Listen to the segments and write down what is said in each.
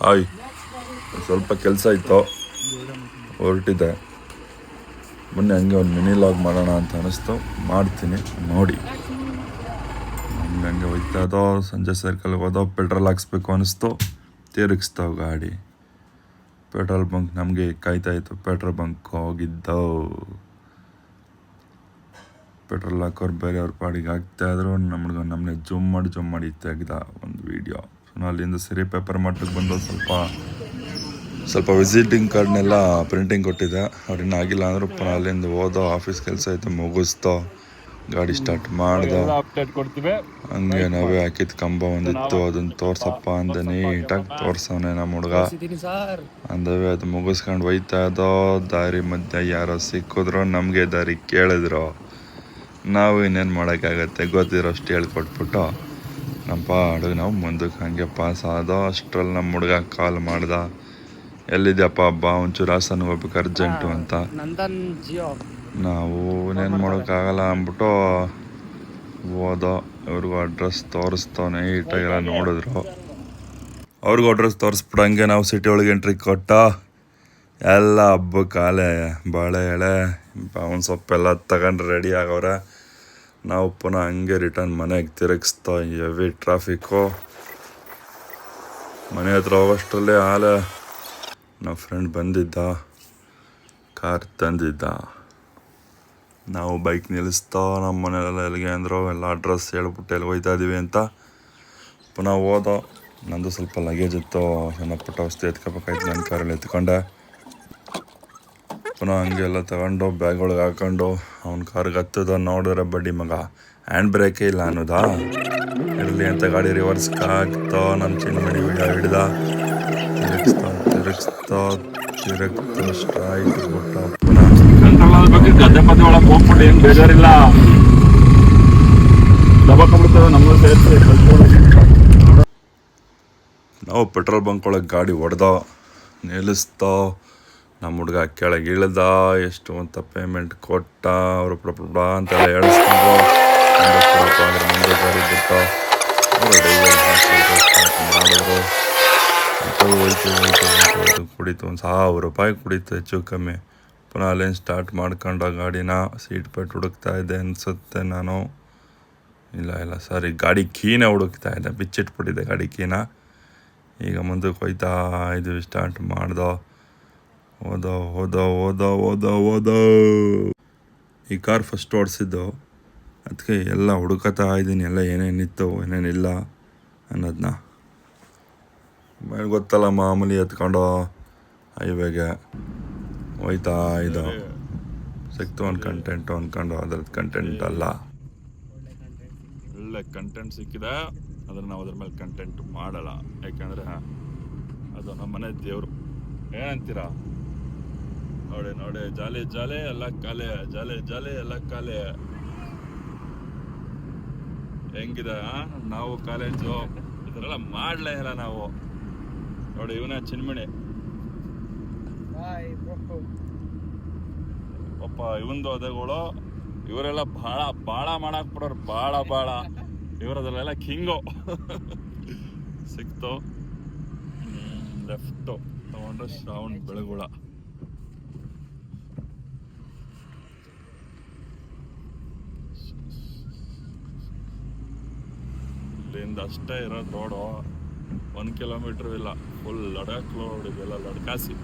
Hi, ಸ್ವಲ್ಪ ಕೆಲಸ ಇತ್ತು, ಹೊರಟಿದ್ದೆ. ಮೊನ್ನೆ ಹಂಗೆ ಒಂದು ಮಿನಿ ಲಾಗ್ ಮಾಡೋಣ ಅಂತ ಅನ್ನಿಸ್ತು, ಮಾಡ್ತೀನಿ ನೋಡಿ. ನಮ್ಗೆ ಹಂಗೆ ಹೋಯ್ತಾ ಇದೋ, ಸಂಜೆ ಸರ್ಕಲ್ಗೆ ಹೋದೋ, ಪೆಟ್ರೋಲ್ ಹಾಕ್ಸ್ಬೇಕು ಅನ್ನಿಸ್ತು, ತಿರುಗಿಸ್ತಾವೆ ಗಾಡಿ. ಪೆಟ್ರೋಲ್ ಬಂಕ್ ನಮಗೆ ಕಾಯ್ತಾಯಿತ್ತು, ಪೆಟ್ರೋಲ್ ಬಂಕ್ ಹೋಗಿದ್ದೋ. ಪೆಟ್ರೋಲ್ ಹಾಕೋರು ಬೇರೆಯವ್ರ ಪಾಡಿಗೆ ಹಾಕ್ತಾಯಿದ್ರು, ನಮ್ಮನೆ ಜೂಮ್ ಮಾಡಿ ತೆಗ್ದ ಒಂದು ವೀಡಿಯೋ. ಸೊ ಅಲ್ಲಿಂದ ಸಿರಿ ಪೇಪರ್ ಮಟ್ಟಕ್ಕೆ ಬಂದು ಸ್ವಲ್ಪ ವಿಸಿಟಿಂಗ್ ಕಾರ್ಡ್ನೆಲ್ಲ ಪ್ರಿಂಟಿಂಗ್ ಕೊಟ್ಟಿದ್ದೆ. ಅವ್ರಿನ್ನೂ ಆಗಿಲ್ಲ ಅಂದರು ಪುನಃ ಅಲ್ಲಿಂದ ಹೋದೋ, ಆಫೀಸ್ ಕೆಲಸ ಆಯಿತು, ಮುಗಿಸ್ತೋ, ಗಾಡಿ ಸ್ಟಾರ್ಟ್ ಮಾಡ್ದೋ. ಹಂಗೆ ನಾವೇ ಹಾಕಿದ ಕಂಬ ಒಂದಿತ್ತು, ಅದನ್ನು ತೋರ್ಸಪ್ಪ ಅಂದೆ, ನೀಟಾಗಿ ತೋರ್ಸವನೆ ನಮ್ಮ ಹುಡುಗ. ಅಂದವೇ ಅದು ಮುಗಿಸ್ಕೊಂಡು ಹೋಯ್ತಾ ಇದೋ. ದಾರಿ ಮಧ್ಯೆ ಯಾರೋ ಸಿಕ್ಕಿದ್ರು, ನಮಗೆ ದಾರಿ ಕೇಳಿದ್ರು. ನಾವು ಇನ್ನೇನು ಮಾಡೋಕ್ಕಾಗತ್ತೆ, ಗೊತ್ತಿರೋಷ್ಟು ಹೇಳ್ಕೊಟ್ಬಿಟ್ಟು ನಮ್ಮ ಪಾಡಿಗೆ ನಾವು ಮುಂದಕ್ಕೆ ಹಂಗೆ ಪಾಸ್ ಆದೋ. ಅಷ್ಟರಲ್ಲಿ ನಮ್ಮ ಹುಡುಗ ಕಾಲ್ ಮಾಡ್ದ, ಎಲ್ಲಿದ್ಯಪ್ಪ ಹಬ್ಬ, ಒಂಚೂರು ಹಾಸನ್ಗೆ ಹೋಗ್ಬೇಕು ಅರ್ಜೆಂಟು ಅಂತ. ನಾವು ಇನ್ನೇನು ಮಾಡೋಕ್ಕಾಗಲ್ಲ ಅಂದ್ಬಿಟ್ಟು ಹೋದೋ. ಇವ್ರಿಗೂ ಅಡ್ರೆಸ್ ತೋರಿಸ್ತೋ, ನೀಟಾಗೆಲ್ಲ ನೋಡಿದ್ರು. ಅವ್ರಿಗೂ ಅಡ್ರೆಸ್ ತೋರಿಸ್ಬಿಟ್ಟು ಹಂಗೆ ನಾವು ಸಿಟಿ ಒಳಗೆ ಎಂಟ್ರಿ ಕೊಟ್ಟ. ಎಲ್ಲ ಹಬ್ಬಕ್ಕೆ ಕಾಲೆ ಬಾಳೆ ಎಳೆ ಒಂದು ಸೊಪ್ಪೆಲ್ಲ ತಗೊಂಡು ರೆಡಿ ಆಗವ್ರೆ. ನಾವು ಪುನಃ ಹಂಗೆ ರಿಟರ್ನ್ ಮನೆಗೆ ತಿರುಗಿಸ್ತಾ. Heavy traffic. ಮನೆ ಹತ್ರ ಹೋಗೋಷ್ಟರಲ್ಲೇ ಆಲೆ ನಮ್ಮ ಫ್ರೆಂಡ್ ಬಂದಿದ್ದ, ಕಾರ್ ತಂದಿದ್ದ. ನಾವು ಬೈಕ್ ನಿಲ್ಲಿಸ್ತಾ, ನಮ್ಮ ಮನೆಯಲ್ಲೆಲ್ಲ ಎಲ್ಲಿಗೆ ಅಂದರು, ಎಲ್ಲ ಅಡ್ರೆಸ್ ಹೇಳ್ಬಿಟ್ಟು ಎಲ್ಲಿ ಹೋಯ್ತಾ ಇದ್ದೀವಿ ಅಂತ. ಪುನಃ ಹೋದೋ. ನಂದು ಸ್ವಲ್ಪ ಲಗೇಜ್ ಇತ್ತು, ಸಣ್ಣ ಪುಟ್ಟ ವಸ್ತು ಎತ್ಕೋಬೇಕಾಯ್ತು, ನನ್ನ ಕಾರಲ್ಲಿ ಎತ್ಕೊಂಡೆ. ಪುನಃ ಹಂಗೆ ಎಲ್ಲ ತಗೊಂಡು ಬ್ಯಾಗ್ ಒಳಗೆ ಹಾಕೊಂಡು ಅವ್ನ ಕಾರ್ಗೆ ಹತ್ತದ. ನೋಡಿದ್ರೆ ಬಡ್ಡಿ ಮಗ ಹ್ಯಾಂಡ್ ಬ್ರೇಕೇ ಇಲ್ಲ ಅನ್ನೋದಾ. ಇರಲಿ ಅಂತ ಗಾಡಿ ರಿವರ್ಸ್ಗೆ ಹಾಕ್ತೋ. ನಮ್ಮ ಚಿನ್ನಮಣಿ ವಿಡಿಯೋ ಹಿಡ್ದ, ತಿರುಗಿಸ್ತಾ ಸ್ಟ್ರೈಟ್ ಕೊಟ್ಟ. ಬೇಜಾರಿಲ್ಲ, ನಾವು ಪೆಟ್ರೋಲ್ ಬಂಕ್ ಒಳಗೆ ಗಾಡಿ ಹೊಡೆದೋ, ನಿಲ್ಲಿಸ್ತೋ. ನಮ್ಮ ಹುಡುಗ ಕೆಳಗೆ ಇಳ್ದ, ಎಷ್ಟು ಅಂತ ಪೇಮೆಂಟ್ ಕೊಟ್ಟ. ಅವರು ಪ್ರೊಪ್ರ ಅಂತೆಲ್ಲ ಹೇಳಿಸ್ಕೊಂಡ್ರು. ಮುಂದೆ ಗಾಡಿ ಬಿಟ್ಟು ಮಾಡಿದ್ರು. ಕುಡಿತು, 1,000 ರೂಪಾಯಿ ಕುಡಿತು ಹೆಚ್ಚು ಕಮ್ಮಿ. ಪುನಃ ಅಲ್ಲೇನು ಸ್ಟಾರ್ಟ್ ಮಾಡ್ಕೊಂಡು ಗಾಡಿನ ಸೀಟ್ ಬೆಲ್ಟ್ ಹುಡುಕ್ತಾ ಇದ್ದೆ ಅನಿಸುತ್ತೆ ನಾನು. ಇಲ್ಲ ಸಾರಿ, ಗಾಡಿ ಕೀನೇ ಹುಡುಕ್ತಾ ಇದ್ದೆ, ಬಿಚ್ಚಿಟ್ಬಿಟ್ಟಿದ್ದೆ ಗಾಡಿ ಕೀನ. ಈಗ ಮುಂದಕ್ಕೆ ಹೋಯ್ತಾ ಇದ್ವಿ, ಸ್ಟಾರ್ಟ್ ಮಾಡ್ದೋ. ಹೋದೋ. ಈ ಕಾರ್ ಫಸ್ಟ್ ಓಡಿಸಿದ್ದು, ಅದಕ್ಕೆ ಎಲ್ಲ ಹುಡುಕತ್ತಾ ಇದ್ದೀನಿ, ಎಲ್ಲ ಏನೇನಿತ್ತು ಏನೇನಿಲ್ಲ ಅನ್ನೋದನ್ನ. ಗೊತ್ತಲ್ಲ, ಮಾಮೂಲಿ ಎತ್ಕೊಂಡು ಹೈವೇಗೆ ಹೋಯ್ತಾ ಇದು. ಸಿಕ್ತು ಒಂದು ಕಂಟೆಂಟು ಅಂದ್ಕೊಂಡು, ಅದ್ರದ್ದು ಕಂಟೆಂಟ್ ಅಲ್ಲ. ಒಳ್ಳೆ ಕಂಟೆಂಟ್ ಸಿಕ್ಕಿದೆ, ಆದರೆ ನಾವು ಅದ್ರ ಮೇಲೆ ಕಂಟೆಂಟ್ ಮಾಡಲ್ಲ. ಯಾಕೆಂದರೆ ಅದು ನಮ್ಮ ಮನೆ ದೇವರು. ಏನಂತೀರಾ? ನೋಡಿ, ಜಾಲಿ ಎಲ್ಲ ಕಾಲೆ, ಜಾಲಿ ಎಲ್ಲ ಕಾಲೆ. ಹೆಂಗಿದೆ ನಾವು ಕಾಲೇಜು ಇದರೆಲ್ಲ ಮಾಡಲೇ ಇಲ್ಲ ನಾವು. ನೋಡಿ, ಇವನೇ ಚಿನ್ಮಣಿ ಪಾಪ, ಇವಂದು ಅದೇಗಳು. ಇವರೆಲ್ಲ ಭಾಳ ಮಾಡಾಕ್ಬಿಡೋರು, ಭಾಳ ಇವರದಲ್ಲೆಲ್ಲ ಕಿಂಗು. ಸಿಕ್ತು, ಲೆಫ್ಟು ತಗೊಂಡ್ರೆ ಶ್ರಾವಣ್ ಬೆಳಗುಳ. ಇಲ್ಲಿಂದ ಅಷ್ಟೇ ಇರೋದು ರೋಡು, 1 ಕಿಲೋಮೀಟ್ರು ಇಲ್ಲ. ಫುಲ್ ಲಡಾಖ್ ರೋಡ್ ಇದೆಲ್ಲ, ಲಡ್ಕಾಸಿ.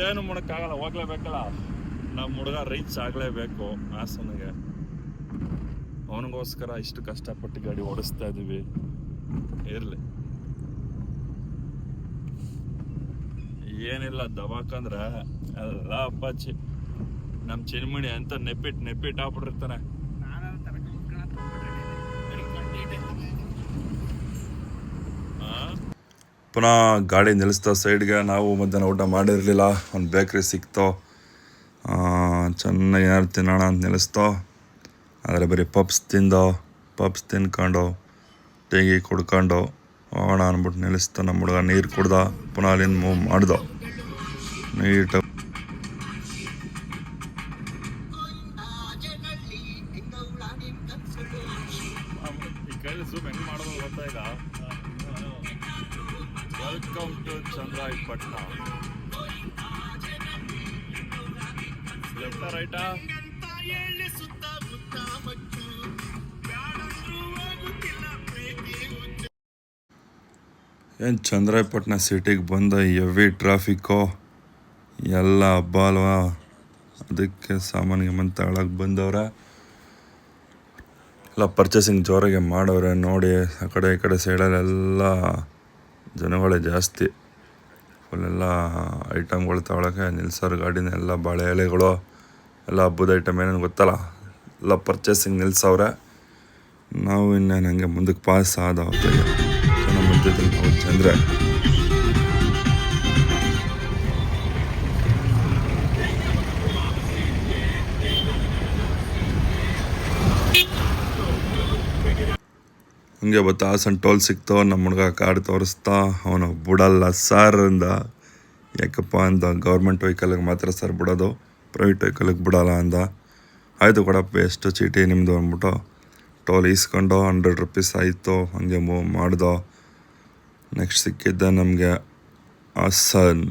ಏನು ಮಾಡೋಕ್ಕಾಗಲ್ಲ, ಹೋಗ್ಲೇಬೇಕಲ್ಲ. ನಮ್ಮ ಹುಡುಗ ರೀಚ್ ಆಗಲೇಬೇಕು ಹಾಸನಿಗೆ. ಅವನಿಗೋಸ್ಕರ ಇಷ್ಟು ಕಷ್ಟಪಟ್ಟು ಗಾಡಿ ಓಡಿಸ್ತಾ ಇದ್ದೀವಿ. ಇರಲಿ, ಏನಿಲ್ಲ. ದಬಾಕಂದ್ರೆ ಎಲ್ಲ ಅಪ್ಪಾಚಿ. ನಮ್ಮ ಚಿನ್ಮಣಿ ಅಂತ ನೆಪ್ಪಿಟ್ಟು ಆಗ್ಬಿಟ್ಟಿರ್ತಾನೆ. ಪುನಃ ಗಾಡಿ ನಿಲ್ಲಿಸ್ತಾ ಸೈಡ್ಗೆ. ನಾವು ಮಧ್ಯಾಹ್ನ ಊಟ ಮಾಡಿರಲಿಲ್ಲ, ಒಂದು ಬೇಕ್ರಿ ಸಿಕ್ತೋ, ಚೆನ್ನಾಗಿ ಏನಾರು ತಿನ್ನೋಣ ಅಂತ ನಿಲ್ಲಿಸ್ತೋ. ಆದರೆ ಬರೀ ಪಪ್ಸ್ ತಿನ್ಕೊಂಡು ಟೀ ಕುಡ್ಕೊಂಡು ಹೋಗೋಣ ಅಂದ್ಬಿಟ್ಟು ನಿಲ್ಲಿಸ್ತಾ. ನಮ್ಮ ಹುಡುಗ ನೀರು ಕುಡ್ದ, ಪುನಃ ಅಲ್ಲಿಂದ ಮೂವ್ ಮಾಡ್ದೋ. ನೀಟಾಗಿ ವೆಲ್ಕಮ್ ಟು ಚಂದ್ರಾಯಪಟ್ಟಣ. ಲೆಫ್ಟ್ ರೈಟಾ? ಏನು ಚಂದ್ರಾಯಪಟ್ಟಣ ಸಿಟಿಗೆ ಬಂದ ಹೆವಿ ಟ್ರಾಫಿಕ್ಕು, ಎಲ್ಲ ಹಬ್ಬ ಅಲ್ವಾ, ಅದಕ್ಕೆ ಸಾಮಾನಿಗೆ ತಗೊಳಕ್ಕೆ ಬಂದವ್ರೆ. ಎಲ್ಲ ಪರ್ಚೇಸಿಂಗ್ ಜೋರಾಗೆ ಮಾಡವ್ರೆ. ನೋಡಿ ಆ ಕಡೆ ಈ ಕಡೆ ಸೈಡಲ್ಲೆಲ್ಲ ಜನಗಳೇ ಜಾಸ್ತಿ. ಫುಲ್ಲೆಲ್ಲ ಐಟಮ್ಗಳು ತಗೊಳಕ್ಕೆ ನಿಲ್ಸೋರು ಗಾಡಿನ. ಎಲ್ಲ ಬಾಳೆ ಎಲೆಗಳು, ಎಲ್ಲ ಹಬ್ಬದ ಐಟಮ್ ಏನೇನು ಗೊತ್ತಲ್ಲ, ಎಲ್ಲ ಪರ್ಚೇಸಿಂಗ್ ನಿಲ್ಸವ್ರೆ. ನಾವು ಇನ್ನೇನು ಹಂಗೆ ಮುಂದಕ್ಕೆ ಪಾಸ್ ಆದ ಹೊತ್ತಿಗೆ ನಮ್ಮ ಮಧ್ಯದಲ್ಲಿ ನಾವು ಚಂದ್ರೆ. ಹಂಗೆ ಬತ್ತಾ ಹಾಸನ್ ಟೋಲ್ ಸಿಕ್ತೋ. ನಮ್ಮ ಹುಡುಗ ಕಾರ್ಡ್ ತೋರಿಸ್ತಾ, ಅವನು ಬಿಡಲ್ಲ ಸರ್ ಅಂದ. ಯಾಕಪ್ಪ ಅಂದ, ಗೌರ್ಮೆಂಟ್ ವೆಹಿಕಲ್ಗೆ ಮಾತ್ರ ಸರ್ ಬಿಡೋದು, ಪ್ರೈವೇಟ್ ವೆಹಿಕಲ್ಗೆ ಬಿಡೋಲ್ಲ ಅಂದ. ಆಯಿತು ಕೊಡಪ್ಪ, ಎಷ್ಟು ಚೀಟಿ ನಿಮ್ಮದು ಅಂದ್ಬಿಟ್ಟು ಟೋಲ್ ಈಸ್ಕೊಂಡು 100 ರೂಪೀಸ್ ಆಯಿತು. ಹಂಗೆ ಮೂವ್ ಮಾಡ್ದೋ. ನೆಕ್ಸ್ಟ್ ಸಿಕ್ಕಿದ್ದ ನಮಗೆ ಹಾಸನ್.